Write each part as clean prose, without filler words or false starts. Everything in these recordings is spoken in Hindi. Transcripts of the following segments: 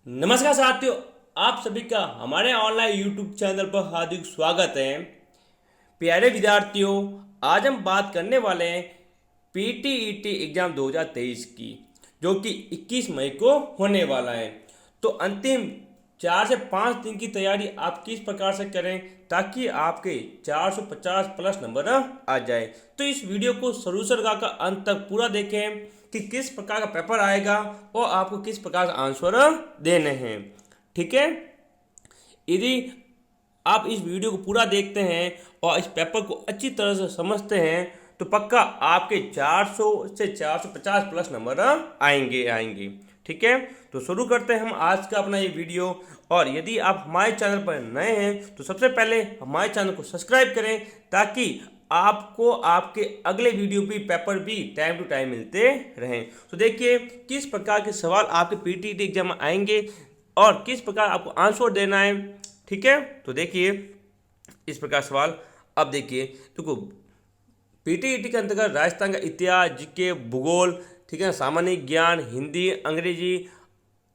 नमस्कार साथियों, आप सभी का हमारे ऑनलाइन यूट्यूब चैनल पर हार्दिक स्वागत है। प्यारे विद्यार्थियों, आज हम बात करने वाले हैं पीटीईटी एग्जाम 2023 की, जो कि 21 मई को होने वाला है। तो अंतिम 4 से 5 दिन की तैयारी आप किस प्रकार से करें ताकि आपके 450 प्लस नंबर आ जाए। तो इस वीडियो को शुरू से लगाकर अंत तक पूरा देखें कि किस प्रकार का पेपर आएगा और आपको किस प्रकार से आंसर देने हैं। ठीक है, यदि आप इस वीडियो को पूरा देखते हैं और इस पेपर को अच्छी तरह से समझते हैं तो पक्का आपके 400 से 450 प्लस नंबर आएंगे। ठीक है, तो शुरू करते हैं हम आज का अपना ये वीडियो। और यदि आप हमारे चैनल पर नए हैं तो सबसे पहले हमारे चैनल को सब्सक्राइब करें ताकि आपको आपके अगले वीडियो भी पेपर भी टाइम टू टाइम मिलते रहें। तो देखिए किस प्रकार के सवाल आपके पीटीईटी एग्जाम में आएंगे और किस प्रकार आपको आंसर देना है। ठीक है, तो देखिए इस प्रकार सवाल। अब देखिए देखो, पीटीईटी के अंतर्गत राजस्थान का इतिहास, जीके, भूगोल, ठीक है, सामान्य ज्ञान, हिंदी, अंग्रेजी,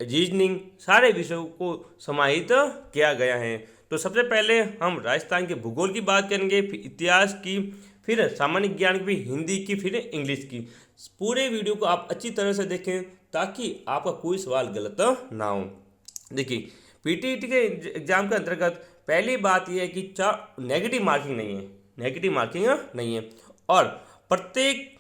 रीजनिंग सारे विषयों को समाहित किया गया है। तो सबसे पहले हम राजस्थान के भूगोल की बात करेंगे, फिर इतिहास की, फिर सामान्य ज्ञान की, हिंदी की, फिर इंग्लिश की। पूरे वीडियो को आप अच्छी तरह से देखें ताकि आपका कोई सवाल गलत ना हो। देखिए पीटीईटी के एग्जाम के अंतर्गत पहली बात यह है कि नेगेटिव मार्किंग नहीं है, नेगेटिव मार्किंग नहीं है। और प्रत्येक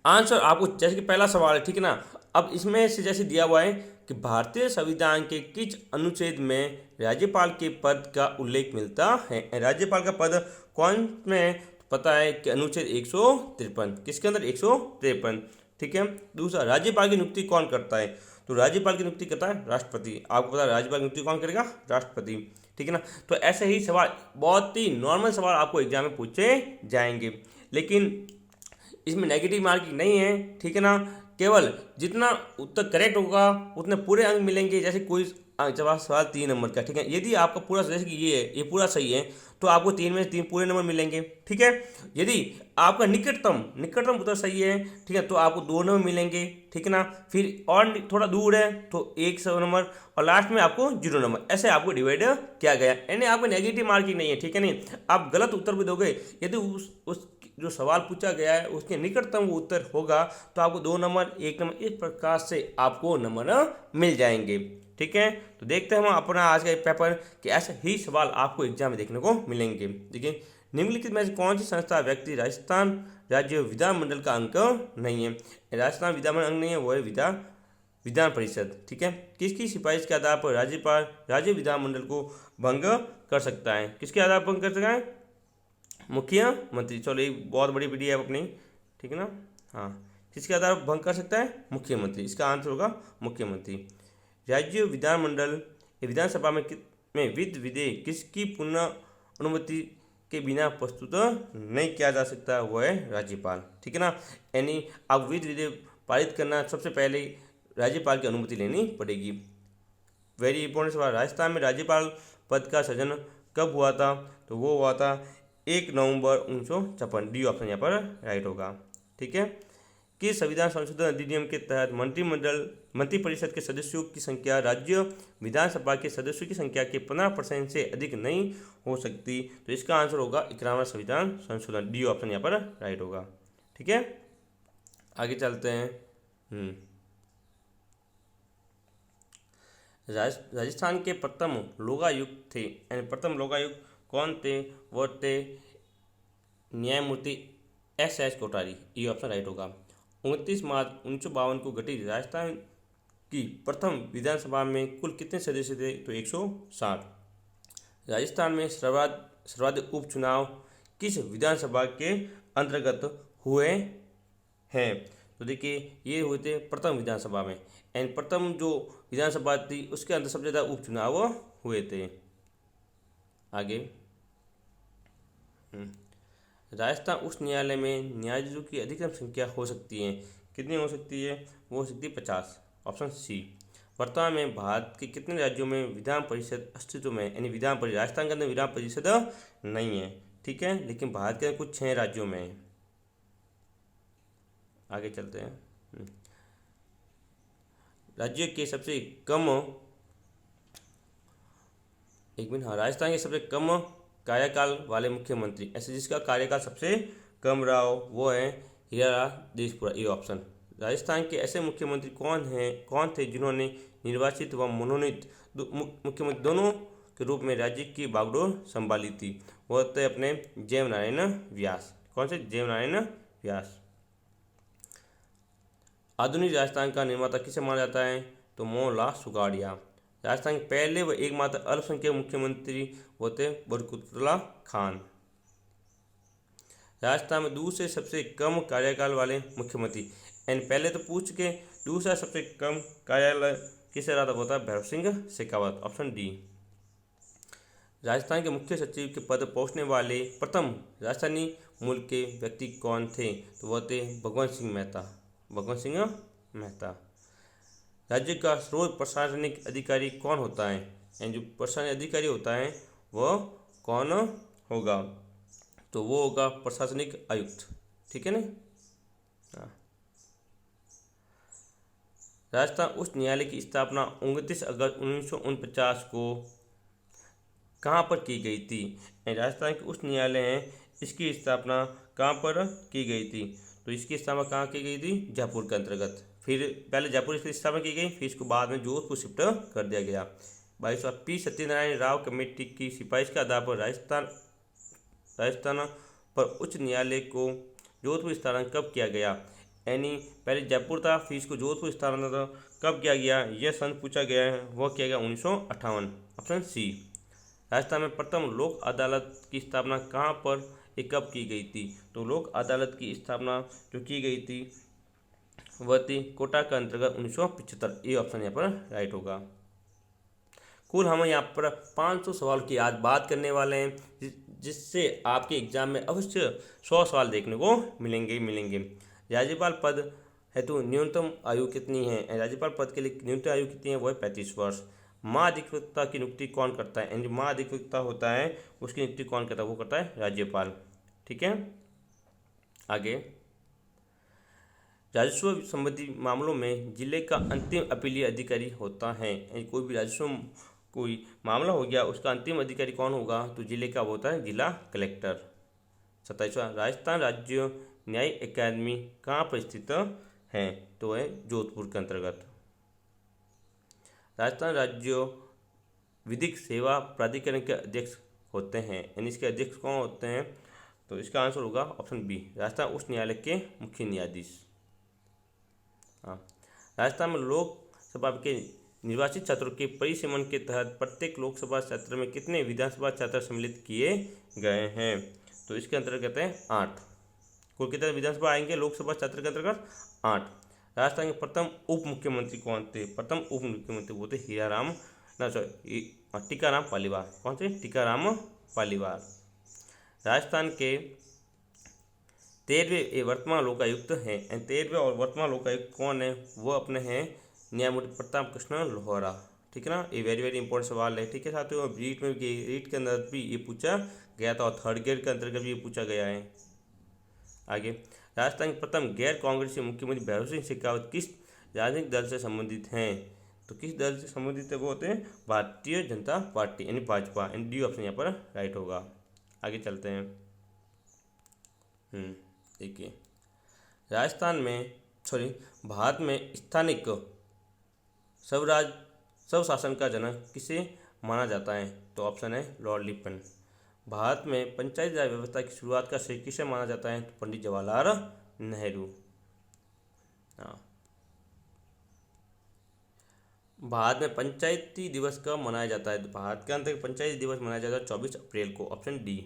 आंसर आपको, जैसे कि पहला सवाल है, ठीक है ना। अब इसमें से जैसे दिया हुआ है कि भारतीय संविधान के किस अनुच्छेद में राज्यपाल के पद का उल्लेख मिलता है। राज्यपाल का पद कौन में पता है कि अनुच्छेद 153, किसके अंदर 153। ठीक है, दूसरा राज्यपाल की नियुक्ति कौन करता है। तो राज्यपाल की नियुक्ति करता है राष्ट्रपति। आपको पता है राज्यपाल की नियुक्ति कौन करेगा, राष्ट्रपति। ठीक है ना। तो ऐसे ही सवाल, बहुत ही नॉर्मल सवाल आपको एग्जाम में पूछे जाएंगे, लेकिन इसमें नेगेटिव मार्किंग नहीं है। ठीक है ना, केवल जितना उत्तर करेक्ट होगा उतने पूरे अंक मिलेंगे। जैसे कोई जवाब सवाल 3 नंबर का, ठीक है, यदि आपका पूरा, जैसे कि ये है, ये पूरा सही है तो आपको 3 में से 3 पूरे नंबर मिलेंगे। ठीक है, यदि आपका निकटतम निकटतम उत्तर सही है, ठीक है, तो आपको 2 नंबर मिलेंगे। ठीक है ना, फिर और थोड़ा दूर है तो 1 नंबर, और लास्ट में आपको 0 नंबर। ऐसे आपको डिवाइड किया गया, यानी आपको नेगेटिव मार्किंग नहीं है। ठीक है, नहीं आप गलत उत्तर भी दोगे, यदि उस जो सवाल पूछा गया है उसके निकटतम वो उत्तर होगा तो आपको 2 नंबर, 1 नंबर, इस प्रकार से आपको नंबर मिल जाएंगे। ठीक है, तो देखते हैं हम अपना आज का पेपर कि ऐसे ही सवाल आपको एग्जाम में देखने को मिलेंगे। देखिए, निम्नलिखित में से कौन सी संस्था व्यक्ति राजस्थान राज्य विधानमंडल का अंग नहीं है। राजस्थान विधानमंडल अंग नहीं है, वो है विधान परिषद। ठीक है, किसकी सिफारिश के आधार पर राज्यपाल राज्य विधानमंडल को भंग कर सकता है। किसके आधार पर भंग कर सकता है, मुख्यमंत्री। चलो ये बहुत बड़ी पीडीएफ है अपनी, ठीक है ना। हाँ, किसके आधार पर भंग कर सकता है, मुख्यमंत्री। इसका आंसर होगा मुख्यमंत्री। राज्य विधानमंडल विधानसभा में वित्त विधेयक किसकी पुनः अनुमति के बिना प्रस्तुत नहीं किया जा सकता, वो है राज्यपाल। ठीक है ना, यानी अब वित्त विधेयक पारित करना सबसे पहले राज्यपाल की अनुमति लेनी पड़ेगी। वेरी इंपॉर्टेंट सवाल, राजस्थान में राज्यपाल पद का सृजन कब हुआ था। तो वो हुआ था 1 नवंबर 1956। डी ऑप्शन यहाँ पर राइट होगा। ठीक है, किस संविधान संशोधन अधिनियम के तहत मंत्रिपरिषद के सदस्यों की संख्या राज्य विधानसभा के सदस्यों की संख्या के 15% से अधिक नहीं हो सकती। तो इसका आंसर होगा 11वां संविधान संशोधन। डी ऑप्शन यहाँ पर राइट होगा। ठीक है, आगे चलते हैं। राजस्थान के प्रथम लोकायुक्त थे, यानी प्रथम लोकायुक्त कौन थे, वो थे न्यायमूर्ति एस कोठारी। ये ऑप्शन राइट होगा। 29 मार्च 1952 को गठित राजस्थान की प्रथम विधानसभा में कुल कितने सदस्य थे। तो 160। राजस्थान में सर्वाधिक उपचुनाव किस विधानसभा के अंतर्गत हुए हैं। तो देखिए ये हुए थे प्रथम विधानसभा में, एंड प्रथम जो विधानसभा थी उसके अंदर सबसे ज़्यादा उपचुनाव हुए थे। आगे, राजस्थान उच्च न्यायालय में न्यायाधीशों की अधिकतम संख्या हो सकती है, कितनी हो सकती है, वो हो सकती है 50। Option C. वर्तमान में भारत के कितने राज्यों में विधान परिषद अस्तित्व में, यानी विधान परिषद, राजस्थान के अंदर विधान परिषद नहीं है। ठीक है, लेकिन भारत के कुछ 6 राज्यों में है। आगे चलते हैं। राज्य के सबसे कम एक मिनट, हाँ, राजस्थान के सबसे कम कार्यकाल वाले मुख्यमंत्री, ऐसे जिसका कार्यकाल सबसे कम रहा हो वो है हीरा देशपुरा, ये ऑप्शन। राजस्थान के ऐसे मुख्यमंत्री कौन थे जिन्होंने निर्वाचित व मनोनीत मुख्यमंत्री दोनों के रूप में राज्य की बागडोर संभाली थी? वो थे अपने जयम नारायण व्यास। कौन से? जयम नारायण व्यास। आधुनिक राजस्थान का निर्माता किसे माना जाता है? तो मोहनलाल सुगाड़िया। राजस्थान के पहले व एकमात्र अल्पसंख्यक मुख्यमंत्री होते बरकतुल्लाह खान। राजस्थान में दूसरे सबसे कम कार्यकाल वाले मुख्यमंत्री, एंड पहले तो पूछ के दूसरा सबसे कम कार्यकाल किसे रहा था? होता है भैरव सिंह शेखावत, ऑप्शन डी। राजस्थान के मुख्य सचिव के पद पहुंचने वाले प्रथम राजस्थानी मूल के व्यक्ति कौन थे? तो वह थे भगवंत सिंह मेहता। भगवंत सिंह मेहता। राज्य का सर्वोच्च प्रशासनिक अधिकारी कौन होता है? एंड जो प्रशासनिक अधिकारी होता है वह कौन होगा? तो वो होगा प्रशासनिक आयुक्त। ठीक है ना? हाँ। राजस्थान उच्च न्यायालय की स्थापना 29 अगस्त 1949 को कहाँ पर की गई थी? राजस्थान के उच्च न्यायालय है, इसकी स्थापना कहाँ पर की गई थी? तो इसकी स्थापना कहाँ की गई थी? जयपुर के अंतर्गत। फिर पहले जयपुर इसकी स्थापना की गई, फिर इसको बाद में जोधपुर शिफ्ट कर दिया गया। 22वां पी सत्यनारायण राव कमेटी की सिफारिश के आधार पर राजस्थान पर उच्च न्यायालय को जोधपुर स्थानांतरित कब किया गया? यानी पहले जयपुर था, फिर इसको जोधपुर स्थानांतरित कब किया गया? यह सन पूछा गया है, वह किया गया 1958, ऑप्शन सी। राजस्थान में प्रथम लोक अदालत की स्थापना कहाँ पर कब की गई थी? तो लोक अदालत की स्थापना जो की गई थी वह थी कोटा के अंतर्गत 1975, ये ऑप्शन यहाँ पर राइट होगा। कुल हम यहाँ पर 500 सवाल की आज बात करने वाले हैं, जिससे आपके एग्जाम में अवश्य 100 सवाल देखने को मिलेंगे। राज्यपाल पद हेतु न्यूनतम आयु कितनी है? राज्यपाल पद के लिए न्यूनतम आयु कितनी है? वो है 35 वर्ष। महाधिवक्ता की नियुक्ति कौन करता है? जो महाधिवक्ता होता है उसकी नियुक्ति कौन करता है? वो करता है राज्यपाल। ठीक है, आगे। राजस्व संबंधी मामलों में जिले का अंतिम अपीलीय अधिकारी होता है। कोई भी राजस्व कोई मामला हो गया, उसका अंतिम अधिकारी कौन होगा? तो जिले का होता है जिला कलेक्टर। 27वां राजस्थान राज्य न्यायिक अकादमी कहाँ पर स्थित है? तो है जोधपुर के अंतर्गत। राजस्थान राज्य विधिक सेवा प्राधिकरण के अध्यक्ष होते हैं, यानी इसके अध्यक्ष कौन होते हैं? तो इसका आंसर होगा ऑप्शन बी, राजस्थान उच्च न्यायालय के मुख्य न्यायाधीश। हाँ, राजस्थान में लोकसभा के निर्वाचित छात्रों के परिसीमन के तहत प्रत्येक लोकसभा क्षेत्र में कितने विधानसभा क्षेत्र सम्मिलित किए गए हैं? तो इसके अंतर्गत है 8। कुल कितने विधानसभा आएंगे लोकसभा क्षेत्र के अंतर्गत? 8। राजस्थान के प्रथम उप मुख्यमंत्री कौन थे? प्रथम उप मुख्यमंत्री वो थे टीकाराम पालीवाल। कौन थे? टीकाराम पालीवाल। राजस्थान के 13वें वर्तमान लोकायुक्त हैं, 13वें और वर्तमान लोकायुक्त कौन है? वो अपने हैं न्यायमूर्ति प्रताप कृष्ण लोहरा। ठीक है ना, ये वेरी इंपॉर्टेंट सवाल है। ठीक है साथियों, रीट के अंदर भी ये पूछा गया था और थर्ड ग्रेड के अंतर्गत भी ये पूछा गया है। आगे, राजस्थान के प्रथम गैर कांग्रेसी मुख्यमंत्री भैरव सिंह शेखावत किस राजनीतिक दल से संबंधित हैं? तो किस दल से संबंधित है? वो होते हैं भारतीय जनता पार्टी, यानी भाजपा। डी ऑप्शन यहाँ पर राइट होगा। आगे चलते हैं। देखिए, भारत में स्थानिक स्वशासन का जनक किसे माना जाता है? तो ऑप्शन है लॉर्ड लिपटन। भारत में पंचायती राज व्यवस्था की शुरुआत का श्रेय किसे माना जाता है? तो पंडित जवाहरलाल नेहरू। हाँ, भारत में पंचायती दिवस कब मनाया जाता है? तो भारत के अंतर्गत पंचायती दिवस मनाया जाता है 24 अप्रैल को, ऑप्शन डी।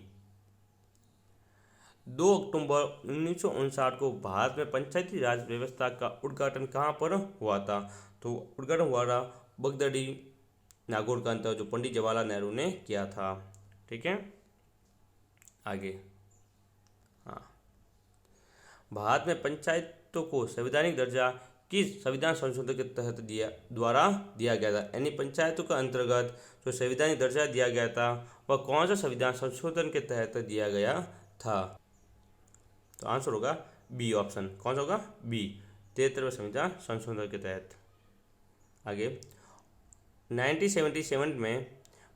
2 अक्टूबर 1959 को भारत में पंचायती राज व्यवस्था का उद्घाटन कहाँ पर हुआ था? तो उद्घाटन हुआ था बगदड़ी नागौर का अंतर, जो पंडित जवाहरलाल नेहरू ने किया था। ठीक है, आगे। हाँ, भारत में पंचायतों को संवैधानिक दर्जा किस संविधान संशोधन के तहत द्वारा दिया गया था? यानी पंचायतों के अंतर्गत जो संवैधानिक दर्जा दिया गया था वह कौन सा संविधान संशोधन के तहत दिया गया था? तो आंसर होगा बी ऑप्शन। कौन सा होगा? बी, 73वें संविधान संशोधन के तहत। आगे 1977 में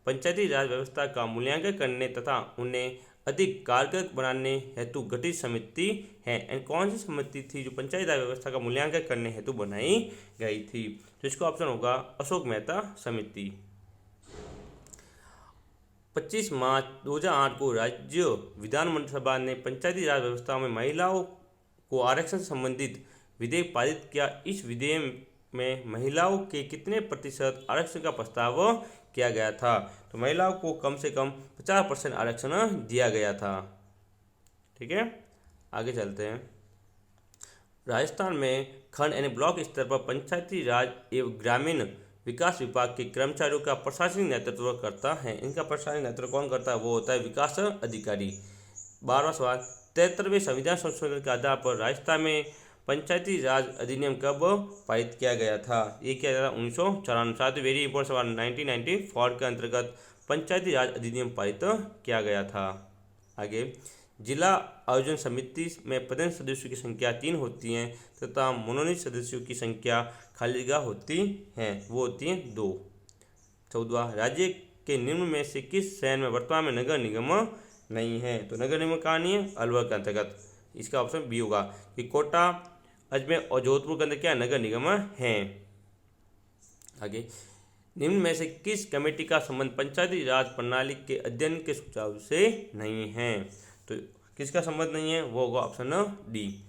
पंचायती राज व्यवस्था का मूल्यांकन करने तथा उन्हें अधिक कारगर बनाने हेतु गठित समिति है। एंड कौन सी समिति थी जो पंचायती राज व्यवस्था का मूल्यांकन करने हेतु बनाई गई थी? तो इसका ऑप्शन होगा अशोक मेहता समिति। 25 मार्च 2008 को राज्य विधानसभा ने पंचायती राज व्यवस्था में महिलाओं को आरक्षण संबंधित विधेयक पारित किया। इस विधेयक में महिलाओं के कितने प्रतिशत आरक्षण का प्रस्ताव किया गया था? तो महिलाओं को कम से कम 50% आरक्षण दिया गया था। ठीक है, आगे चलते हैं। राजस्थान में खंड यानी ब्लॉक स्तर पर पंचायती राज एवं ग्रामीण विकास विभाग के कर्मचारियों का प्रशासनिक नेतृत्व करता है। इनका प्रशासनिक नेतृत्व कौन करता है? वो होता है विकास अधिकारी। 12वां सवाल, 73वें संविधान संशोधन के आधार पर राजस्थान में पंचायती राज अधिनियम कब पारित किया गया था? ये किया गया था 1994। वेरी इंपॉर्टेंट सवाल, 1994 के अंतर्गत पंचायती राज अधिनियम पारित किया गया था। आगे, जिला आयोजन समिति में पदेन सदस्यों की संख्या 3 होती है तथा मनोनीत सदस्यों की संख्या खाली जगह होती हैं, वो होती हैं 2। 14वां, राज्य के निम्न में से किस शहर में वर्तमान में नगर निगम नहीं है? तो नगर निगम कहाँ नहीं है? अलवर के अंतर्गत। इसका ऑप्शन बी होगा कि कोटा, अजमेर और जोधपुर के अंदर क्या नगर निगम हैं। आगे, निम्न में से किस कमेटी का संबंध पंचायती राज प्रणाली के अध्ययन के सुझाव से नहीं है? तो किसका संबंध नहीं है? वो होगा option D,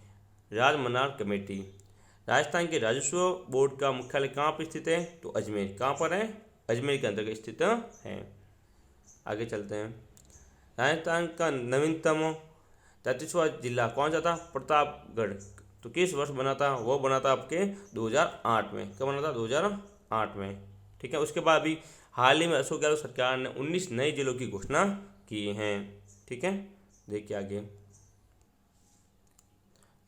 Rajamannar committee. Rajasthan के राजस्व बोर्ड का मुख्यालय कहाँ पर स्थित है? तो अजमेर। कहाँ पर है? अजमेर के अंतर्गत स्थित है। आगे चलते हैं। राजस्थान का नवीनतम 33वां जिला कौन सा था? प्रतापगढ़। तो किस वर्ष बना था? वो बना था आपके 2008 में। कब बना था? 2008 में। ठीक है, उसके बाद भी हाल ही में अशोक गहलोत सरकार ने 19 नए जिलों की घोषणा की है। ठीक है, देखिए आगे।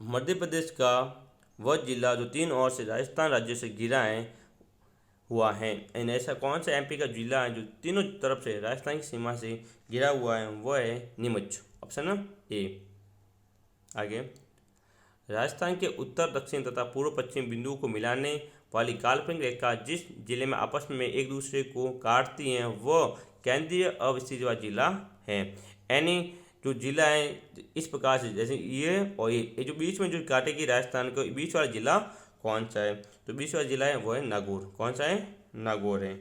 मध्य प्रदेश का वह जिला जो 3 ओर से राजस्थान राज्य से घिरा हुआ है, ऐसा कौन सा एमपी का जिला है जो तीनों तरफ से राजस्थान की सीमा से घिरा हुआ है? वह है नीमच। Option A. आगे, राजस्थान के उत्तर दक्षिण तथा पूर्व पश्चिम बिंदुओं को मिलाने वाली काल्पनिक रेखा जिस जिले में आपस में एक दूसरे को काटती हैं वह केंद्रीय अवस्थित जिला है। यानी जो जिला है इस प्रकार से, जैसे ये और ये जो बीच में जो काटेगी राजस्थान को, बीच वाला जिला कौन सा है? तो बीच वाला जिला है वो है नागौर। कौन सा है? नागौर है।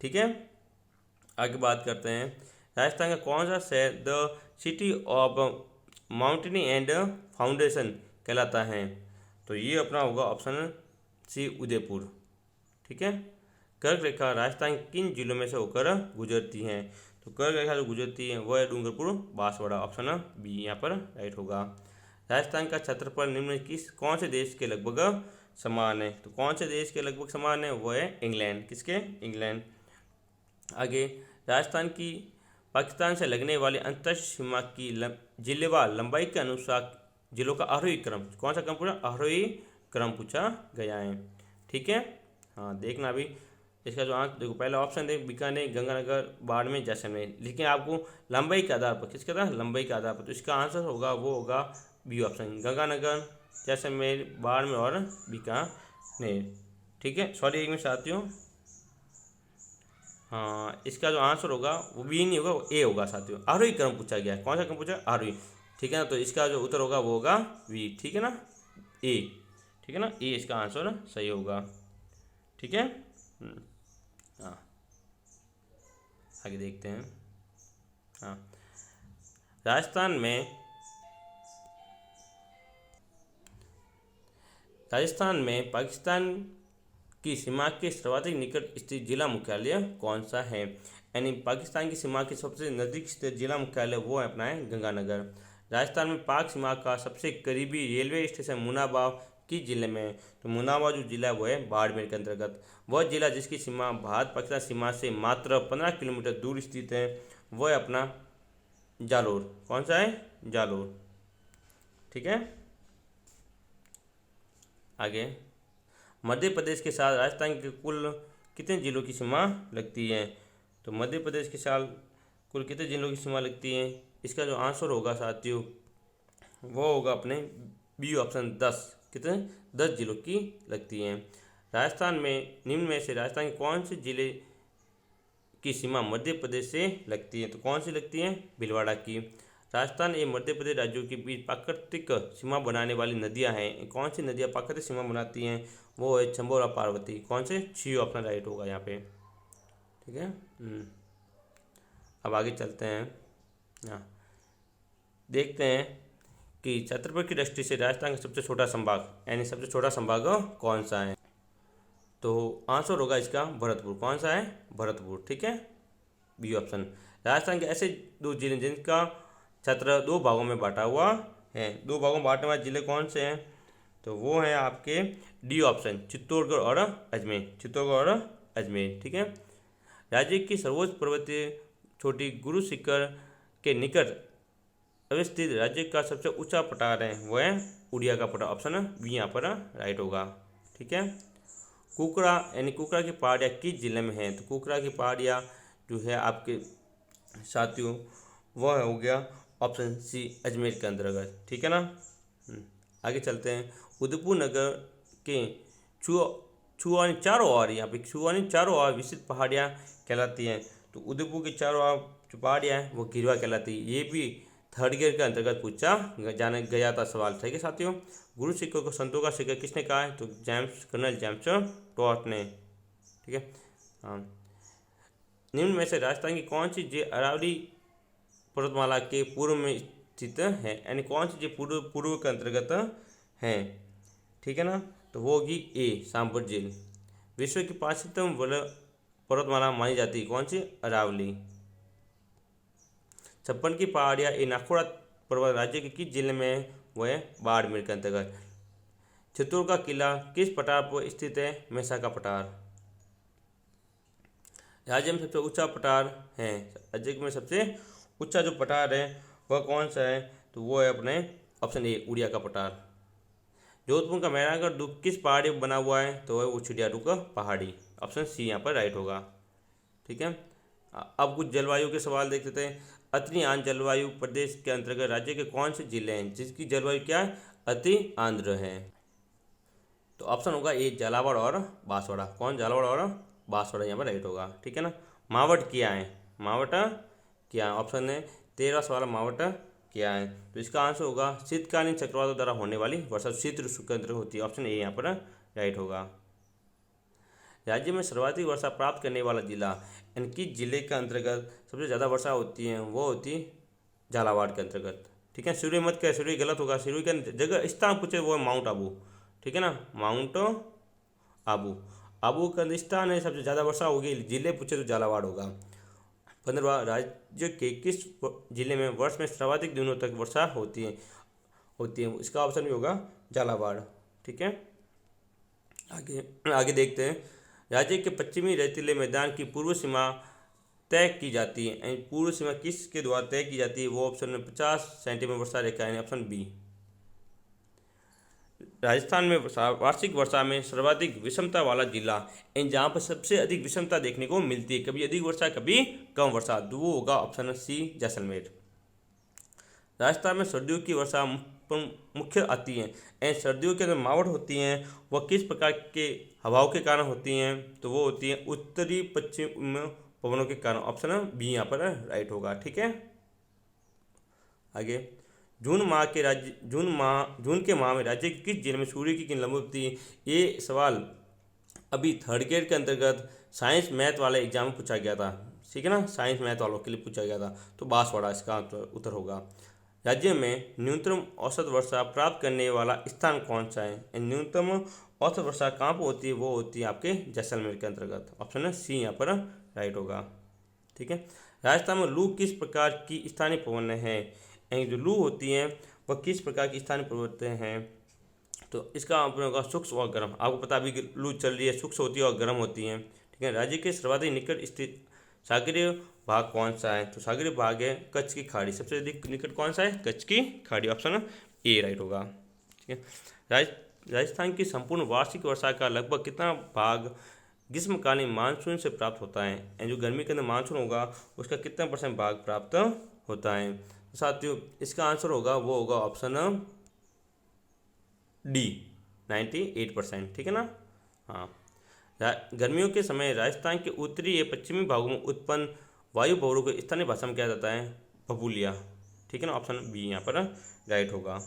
ठीक है, आगे बात करते हैं। राजस्थान का कौन सा शहर the city of mountaining and foundation कहलाता है? तो ये अपना होगा ऑप्शन सी, उदयपुर। ठीक है, कर्क रेखा राजस्थान किन जिलों में से होकर गुजरती है? तो कर्क रेखा जो गुजरती है वह है डूंगरपुर, बांसवाड़ा। ऑप्शन बी यहाँ पर राइट होगा। राजस्थान का क्षेत्रफल निम्न में किस कौन से देश के लगभग समान है? तो कौन से देश के लगभग समान है? वह है इंग्लैंड। किसके? इंग्लैंड। आगे, राजस्थान की पाकिस्तान से लगने वाली अंतर्राष्ट्रीय सीमा की जिलेवार लंबाई के अनुसार जिलों का आरोही क्रम कौन सा क्रम पूछा? आरोही क्रम पूछा गया है। ठीक है, हाँ देखना अभी इसका जो आंसर देखो, पहला ऑप्शन देख बीकानेर, गंगानगर, बाड़मेर, जैसलमेर। लेकिन आपको लंबाई के आधार पर, किसके आधार? लंबाई के आधार पर। तो इसका आंसर होगा वो होगा बी ऑप्शन, गंगानगर, जैसलमेर, बाड़मेर और बीकानेर। ठीक है, सॉरी एक मिनट साथियों, हाँ इसका जो आंसर होगा वो बी नहीं होगा, वो ए होगा साथियों। आरोही क्रम पूछा गया है। कौन सा क्रम पूछा? आरोही। ठीक है ना, तो इसका जो उत्तर होगा वो होगा बी। ठीक है ना, ए। ठीक है ना, ए इसका आंसर सही होगा। ठीक है, हाँ आगे देखते हैं। हाँ, राजस्थान में पाकिस्तान की सीमा के सर्वाधिक निकट स्थित जिला मुख्यालय कौन सा है? यानी पाकिस्तान की सीमा के सबसे नज़दीक स्थित जिला मुख्यालय वो है अपना है गंगानगर। राजस्थान में पाक सीमा का सबसे करीबी रेलवे स्टेशन मुनाबाव किस जिले में है? तो मुनाबाव जो जिला है वो है बाड़मेर के अंतर्गत। वह जिला जिसकी सीमा भारत पाकिस्तान सीमा से मात्र 15 किलोमीटर दूर स्थित है वह है अपना जालोर। कौन सा है? जालोर। ठीक है, आगे, मध्य प्रदेश के साथ राजस्थान के कुल कितने जिलों की सीमा लगती है? तो मध्य प्रदेश के साथ कुल कितने जिलों की सीमा लगती है? इसका जो आंसर होगा साथियों वो होगा अपने बी ऑप्शन 10। कितने? 10 जिलों की लगती हैं। राजस्थान में निम्न में से राजस्थान के कौन से जिले की सीमा मध्य प्रदेश से लगती है? तो कौन सी लगती है? भीलवाड़ा की। राजस्थान एवं मध्य प्रदेश राज्यों के बीच प्राकृतिक सीमा बनाने वाली नदियां हैं। कौन सी नदियां प्राकृतिक सीमा बनाती हैं? वो है चंबल और पार्वती। कौन से? सी ऑप्शन राइट होगा यहाँ पे। ठीक है। अब आगे चलते हैं। हाँ, देखते हैं कि क्षेत्रफल की दृष्टि से राजस्थान का सबसे छोटा संभाग यानी सबसे छोटा संभाग कौन सा है? तो आंसर होगा इसका भरतपुर। कौन सा है? भरतपुर। ठीक है, बी ऑप्शन। राजस्थान के ऐसे 2 जिले जिनका क्षेत्र 2 भागों में बांटा हुआ है। 2 भागों में बांटने वाले जिले कौन से हैं? तो वो हैं आपके डी ऑप्शन, चित्तौड़गढ़ और अजमेर। चित्तौड़गढ़ और अजमेर। ठीक है। राज्य की सर्वोच्च पर्वतीय चोटी गुरु शिखर के निकट अवस्थित राज्य का सबसे ऊंचा पठार है, वो है उड़िया का पठार। ऑप्शन बी यहाँ पर राइट होगा। ठीक है। कुकरा यानी कुकरा की पहाड़ियाँ किस जिले में है? तो कुकरा की पहाड़ियाँ जो है आपके साथियों वह हो गया ऑप्शन सी, अजमेर के अंतर्गत। ठीक है ना। आगे चलते हैं। उदयपुर नगर के छुआनी चारों ओर, यहाँ पे छुआनी चारों ओर विस्तृत पहाड़ियाँ कहलाती हैं। तो उदयपुर की चारों ओर जो पहाड़ियाँ हैं वो गिरवा कहलाती है। ये भी थर्ड गियर के अंतर्गत पूछा जाने गया था सवाल। ठीक है साथियों। गुरु शिखर को संतों का शिखर किसने कहा है? तो कर्नल जेम्स टॉट ने। ठीक है। हाँ, निम्न में से राजस्थान की कौन सी झील अरावली पर्वतमाला के पूर्व में स्थित है? यानी कौन सी झील पूर्व के अंतर्गत है? ठीक है ना। तो वो होगी ए, सांभर झील। विश्व की 5वीं पर्वतमाला मानी जाती है, कौन सी? अरावली। छप्पन की पहाड़ियाँ ए नाखोड़ा पर्वत राज्य के किस जिले में है? वो है बाड़मेर के अंतर्गत। चित्तौड़ का किला किस पठार पर स्थित है? मेसा का पठार। राज्य में सबसे ऊंचा पठार है, राज्य में सबसे ऊंचा जो पठार है वह कौन सा है? तो वो है अपने ऑप्शन ए, उड़िया का पठार। जोधपुर का मेहरानगढ़ दुर्ग किस पहाड़ी पर बना हुआ है? तो वह वो चिड़ियाडू का पहाड़ी। ऑप्शन सी यहाँ पर राइट होगा। ठीक है। अब कुछ जलवायु के सवाल देख लेते हैं। अति आर्द्र जलवायु प्रदेश के अंतर्गत राज्य के कौन से जिले हैं जिसकी जलवायु क्या है? अति आर्द्र है। तो ऑप्शन होगा ए, झालावाड़ और बांसवाड़ा। कौन? झालावाड़ और बांसवाड़ा यहाँ पर राइट होगा। ठीक है ना। मावट क्या है? मावट क्या है? ऑप्शन है 13 सवाल मावट क्या है? तो इसका आंसर होगा शीतकालीन चक्रवातों द्वारा होने वाली वर्षा शीत ऋतु के अंतर्गत होती है। ऑप्शन ए यहाँ पर राइट होगा। राज्य में सर्वाधिक वर्षा प्राप्त करने वाला जिला यानी किस जिले के अंतर्गत सबसे ज़्यादा वर्षा होती है? वो होती है झालावाड़ के अंतर्गत। ठीक है। सिरोही मत क्या, सिरोही गलत होगा। सिरोही का जगह स्थान पूछे वो है माउंट आबू। ठीक है ना, माउंट आबू। आबू का स्थान है सबसे ज़्यादा वर्षा होगी। जिले पूछे तो झालावाड़ होगा। 15वां, राज्य के किस जिले में वर्ष में सर्वाधिक दिनों तक वर्षा होती है? इसका ऑप्शन भी होगा झालावाड़। ठीक है। आगे आगे देखते हैं। राज्य के पश्चिमी रेतीले मैदान की पूर्व सीमा तय की जाती है, यानी पूर्व सीमा किसके द्वारा तय की जाती है? वो ऑप्शन में 50 सेंटीमीटर वर्षा रेखा है, ऑप्शन बी। राजस्थान में वार्षिक वर्षा में सर्वाधिक विषमता वाला जिला इन जहाँ पर सबसे अधिक विषमता देखने को मिलती है, कभी अधिक वर्षा कभी कम वर्षा, तो वो होगा ऑप्शन सी, जैसलमेर। राजस्थान में सर्दियों की वर्षा मुख्य आती है, एंड सर्दियों के अंदर मावट होती हैं वह किस प्रकार के हवाओं के कारण होती हैं? तो वो होती है उत्तरी पश्चिम पवनों के कारण। ऑप्शन बी यहाँ पर राइट होगा। ठीक है। आगे, जून के माह में राज्य के किस जिले में सूर्य की किरण लंबवत होती है? ये सवाल अभी थर्ड ग्रेड के अंतर्गत साइंस मैथ वाले एग्जाम में पूछा गया था। ठीक है ना, साइंस मैथ वालों के लिए पूछा गया था। तो बांसवाड़ा इसका उत्तर होगा। राज्य में न्यूनतम औसत वर्षा प्राप्त करने वाला स्थान कौन सा है? न्यूनतम औसत वर्षा कहाँ पर होती है? वो होती है आपके जैसलमेर के अंतर्गत। ऑप्शन सी यहाँ पर राइट होगा। ठीक है। राजस्थान में लू किस प्रकार की स्थानीय पवन है? जो लू होती है वह किस प्रकार की स्थानीय पवन हैं? तो इसका आपने होगा सूक्ष्म और गर्म। आपको पता अभी लू चल रही है, सूक्ष्म होती है और गर्म होती है। ठीक है। राज्य के सर्वाधिक निकट स्थित सागरीय भाग कौन सा है? तो सागरीय भाग है कच्छ की खाड़ी। सबसे अधिक निकट कौन सा है? कच्छ की खाड़ी। ऑप्शन ए राइट होगा। ठीक है। राजस्थान की संपूर्ण वार्षिक वर्षा का लगभग कितना भाग ग्रीष्मकालीन मानसून से प्राप्त होता है? जो गर्मी के अंदर मानसून होगा उसका कितना % भाग प्राप्त होता है? तो साथियों इसका आंसर होगा वो होगा ऑप्शन डी, 98%। ठीक है ना। हाँ, गर्मियों के समय राजस्थान के उत्तरी या पश्चिमी भागों में उत्पन्न वायु भंवरों को स्थानीय भाषा में क्या जाता है? बबूलिया। ठीक है ना, ऑप्शन बी यहाँ पर राइट होगा।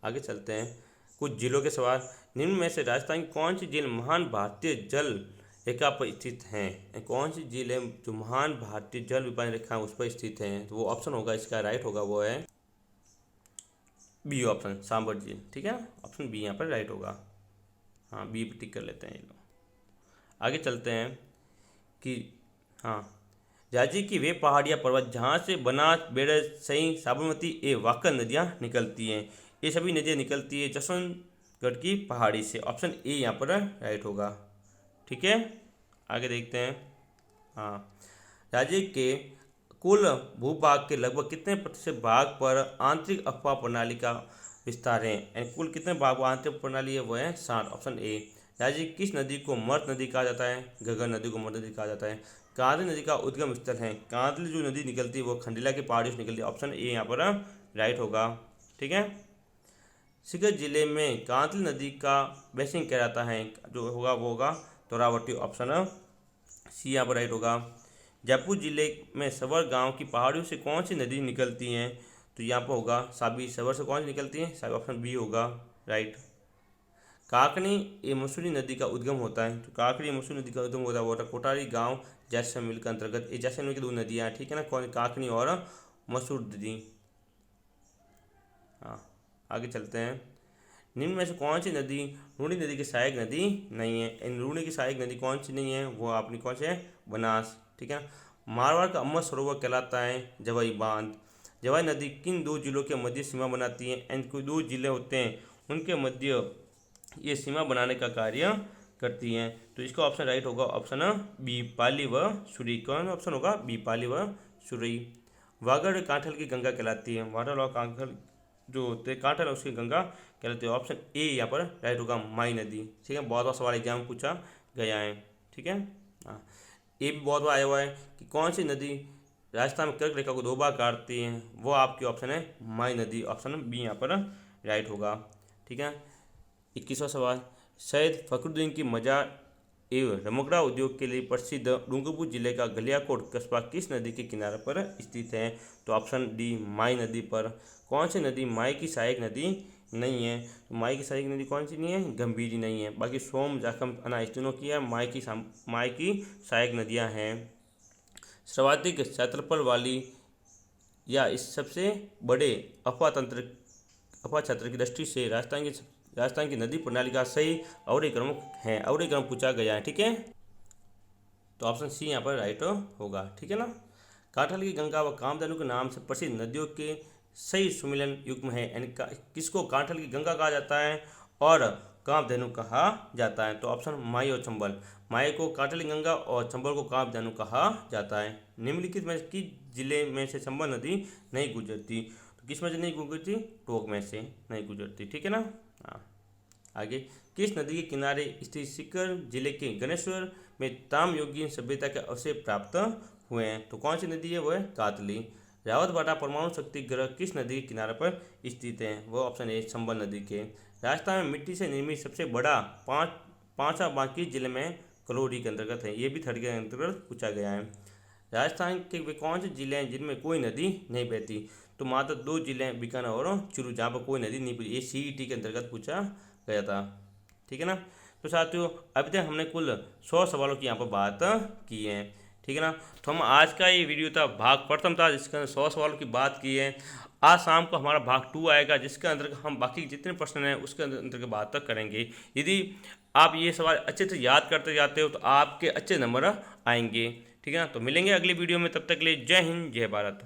आगे चलते हैं, कुछ जिलों के सवाल। निम्न में से राजस्थान की कौन सी झील महान भारतीय जल रेखा पर स्थित हैं? कौन सी झील है जो महान भारतीय जल विभाजन रेखा उस पर स्थित है? तो वो ऑप्शन होगा, इसका राइट होगा वो है बी ऑप्शन, सांबर झील। ठीक है, ऑप्शन बी यहाँ पर राइट होगा। हाँ, बी पे टिक कर लेते हैं ये लोग। आगे चलते हैं कि हाँ, राज्य की वे पहाड़ियाँ पर्वत जहाँ से बनास, बेड़ज, सई, साबरमती ए वाकन नदियाँ निकलती हैं। ये सभी नदियाँ निकलती है जसवंतगढ़ की पहाड़ी से। ऑप्शन ए यहाँ पर राइट होगा। ठीक है, आगे देखते हैं। हाँ, राज्य के कुल भूभाग के लगभग कितने प्रतिशत भाग पर आंतरिक अफवाह प्रणाली का विस्तार है? यानी कुल कितने भाग आंतरिक प्रणाली है? वो है 60। Option A. राज्य की किस नदी को मर्द नदी कहा जाता है? घग्गर नदी को मर्द नदी कहा जाता है। कांदली नदी का उद्गम स्थल है। कांदली जो नदी निकलती है वो खंडेला की पहाड़ियों से निकलती है। ऑप्शन ए यहाँ पर राइट होगा। ठीक है, सीकर जिले में कांदली नदी का बेसिन कहलाता है, जो होगा वो होगा तोरावटी। ऑप्शन सी यहाँ पर राइट होगा। जयपुर जिले में सवर गांव की पहाड़ियों से कौन सी नदी निकलती हैं? तो यहाँ पर होगा साबी। सवर से कौन सी निकलती है? साबी। ऑप्शन बी होगा राइट। काकनी ए मसूरी नदी का उद्गम होता है। तो काकनी मसूरी नदी का उद्गम होता है वो कोटारी गांव जैसलमेर के अंतर्गत। ये जैसलमेर की दो नदियाँ हैं, ठीक है ना, कौन? काकनी और मसूर नदी। हाँ, आगे चलते हैं। निम्न में से कौन सी नदी लूणी नदी की सहायक नदी नहीं है? इन लूणी की सहायक नदी कौन सी नहीं है? वो अपनी कौन सी है? बनास। ठीक है, मारवाड़ का अमृत सरोवर कहलाता है जवाई बांध। जवाई नदी किन दो जिलों के मध्य सीमा बनाती है? एंड कोई दो जिले होते हैं उनके मध्य ये सीमा बनाने का कार्य करती हैं। तो इसका ऑप्शन राइट होगा, ऑप्शन बी पाली व सुरी। कौन ऑप्शन होगा? बी पाली व सुरी। वागड़ कांठल की गंगा कहलाती है। वागड़ और कांठल जो होते हैं कांठल उसकी गंगा कहलाती है। ऑप्शन ए यहाँ पर राइट होगा, माई नदी। ठीक है, बहुत बार सवाल एग्जाम में पूछा गया है। ठीक है, हाँ, ये भी बहुत बार आया हुआ है कि कौन सी नदी राजस्थान में कर्क रेखा को दो बार काटती है? वो आपकी ऑप्शन है माई नदी। ऑप्शन बी यहाँ पर राइट होगा। ठीक है, 21वां सवाल। सैयद फखरुद्दीन की मजार एवं रमकड़ा उद्योग के लिए प्रसिद्ध डूंगरपुर जिले का गलियाकोट कस्बा किस नदी के किनारे पर स्थित है? तो ऑप्शन डी माई नदी पर। कौन सी नदी माई की सहायक नदी नहीं है? तो माई की सहायक नदी कौन सी नहीं है? गंभीरी नहीं है। बाकी सोम, जाखम, अना इस तीनों की है। माई की सहायक नदियाँ हैं। सर्वाधिक क्षेत्रफल वाली या इस सबसे बड़े अफवाह क्षेत्र की दृष्टि से राजस्थान की नदी प्रणाली का सही अवधि क्रम है। अवधि क्रम पूछा गया है। ठीक है, तो ऑप्शन सी यहाँ पर राइट होगा। ठीक है ना, कांठल की गंगा व कामधेनु के नाम से प्रसिद्ध नदियों के सही सुमिलन युग्म है। यानी किसको कांठल की गंगा कहा जाता है और कामधेनु कहा जाता है? तो ऑप्शन माई और चंबल। माई को कांठल की गंगा और चंबल को कामधेनु कहा जाता है। निम्नलिखित में किस जिले में से चंबल नदी नहीं गुजरती? तो किस में से नहीं गुजरती? टोंक में से नहीं गुजरती। ठीक है ना। हाँ, आगे, किस नदी के किनारे स्थित सीकर जिले के गणेश्वर में ताम्रयुगीन सभ्यता के अवशेष प्राप्त हुए हैं? तो कौन सी नदी है? वो है कातली। रावतबाटा परमाणु शक्ति ग्रह किस नदी के किनारे पर स्थित है? वो ऑप्शन ए चंबल नदी के। राजस्थान में मिट्टी से निर्मित सबसे बड़ा पांचा बांकी जिले में कलौरी के अंतर्गत है। ये भी थर्ड के अंतर्गत पूछा गया है। राजस्थान के वे कौन से जिले हैं जिनमें कोई नदी नहीं बहती? तो मात्र दो जिले हैं, बीकानेर और चूरू, जहाँ पर कोई नदी नहीं बहती। ये CET के अंतर्गत पूछा गया था। ठीक है ना। तो साथियों, अभी तक हमने कुल 100 सवालों की यहाँ पर बात की है। ठीक है ना। तो हम आज का ये वीडियो था, भाग प्रथम था, जिसके अंदर 100 सवालों की बात की है। आज शाम को हमारा भाग 2 आएगा, जिसके अंदर हम बाकी जितने प्रश्न हैं उसके अंदर की बात तक करेंगे। यदि आप ये सवाल अच्छे से याद करते जाते हो तो आपके अच्छे नंबर आएंगे। ठीक है ना। तो मिलेंगे अगली वीडियो में, तब तक के लिए जय हिंद, जय भारत।